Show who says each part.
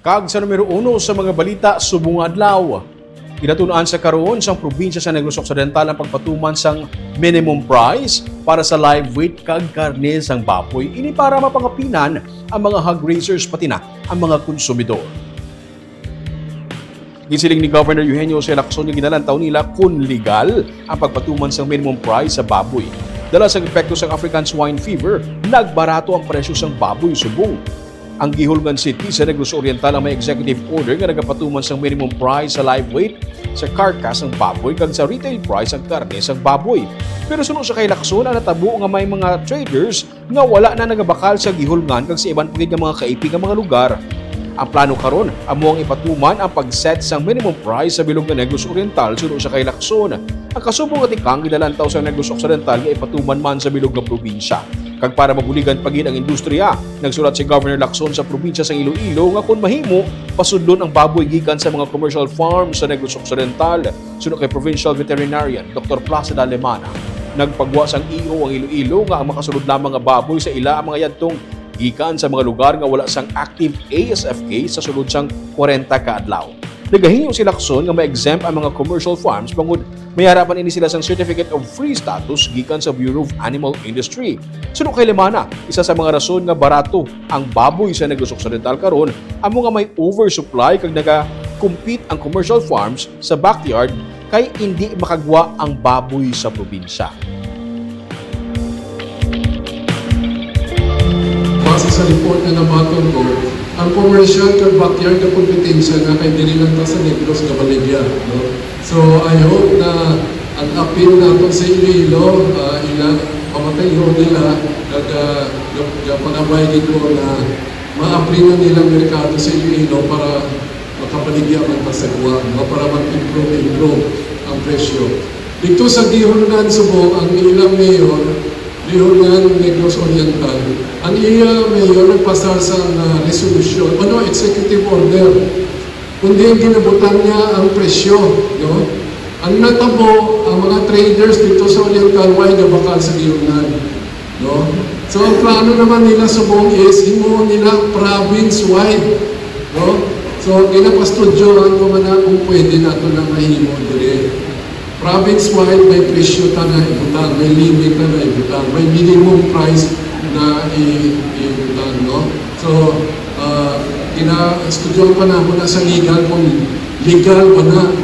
Speaker 1: Kag sa numero 1 sa mga balita subong adlaw. Ginatun-an sa karon sang probinsya sa Negros Occidental ang pagpatuman sang minimum price para sa live weight kag karne sang baboy ini para mapangapinan ang mga hog raisers pati na ang mga konsumidor. Gisiling ni Governor Eugenio Lacson yung ginalantaw nila kung legal ang pagpatuman sang minimum price sa baboy. Dala sa epekto sang African swine fever, nagbarato ang presyo sang baboy subong. Ang Gihulgan City sa Negros Oriental ang may executive order nga nagapatuman sang minimum price sa live weight sa carcass ng baboy kag sa retail price ang karne sang baboy. Pero sunod sa kay Lacson ang natabo nga may mga traders nga wala na nagabakal sa Gihulgan kag sa iban pagid nga mga kaipig nga mga lugar. Ang plano karon amo ang ipatuman ang pag-set sang minimum price sa bilog nga Negros Oriental sunod sa kay Lacson. Ang kasubong nga tikang gilalantaw sa Negros Occidental nga ipatuman man sa bilog nga probinsya. Kag para mabuligan pagid ang industriya, nagsulat si Governor Lacson sa probinsya sa Iloilo nga kung mahimo pasudlon ang baboy gikan sa mga commercial farms sa Negros Occidental. Sunod kay Provincial Veterinarian Dr. Placida Alemana, nagpagwa sang EO ang Iloilo nga ang makasulod lamang nga baboy sa ila ang mga yadtong gikan sa mga lugar nga wala sang active ASFK sa sulod sang 40 ka adlaw. Nagahinyo si Lacson nga ma-exempt ang mga commercial farms bangod may harapan ini sila sang Certificate of Free Status gikan sa Bureau of Animal Industry. Sunod kay Lemana, isa sa mga rason nga barato ang baboy sa Negros Occidental karon amo nga may oversupply kag naga-compete ang commercial farms sa backyard kay hindi makagwa ang baboy sa probinsya.
Speaker 2: Base sa report na nabaton ko, ang commercial kag backyard na kompetensya nga kay diri lang ta sa Negros nga baligya, no? So I hope na ang appeal nato sa Iloilo, ila pamatayo nila kag panabay ko na ma-apply na nilang merkado sa Iloilo para makabaligya man ta sa guwa, no? Para mag-improve ang presyo. Dito sa Gihulgan Subo, ang ilang mayor Gihulgan Negros Oriental, ang iya mayor nagpasar sa resolution, executive order, kundi ginabutan niya ang presyo. No? Ang natabo, ang mga traders dito sa Oriental, why nabakal sa Gihulgan. No? So ang plano naman nila subong is, himo nila province-wide. No? So ginapastudyohan ko man na kung pwede nato na mahimo dire. Province-wide, may presyo ta na ibutan, may limit na ibutan, may minimum price na ibutan, no? So, ina-studyohan pa naman na sa legal kung legal ba na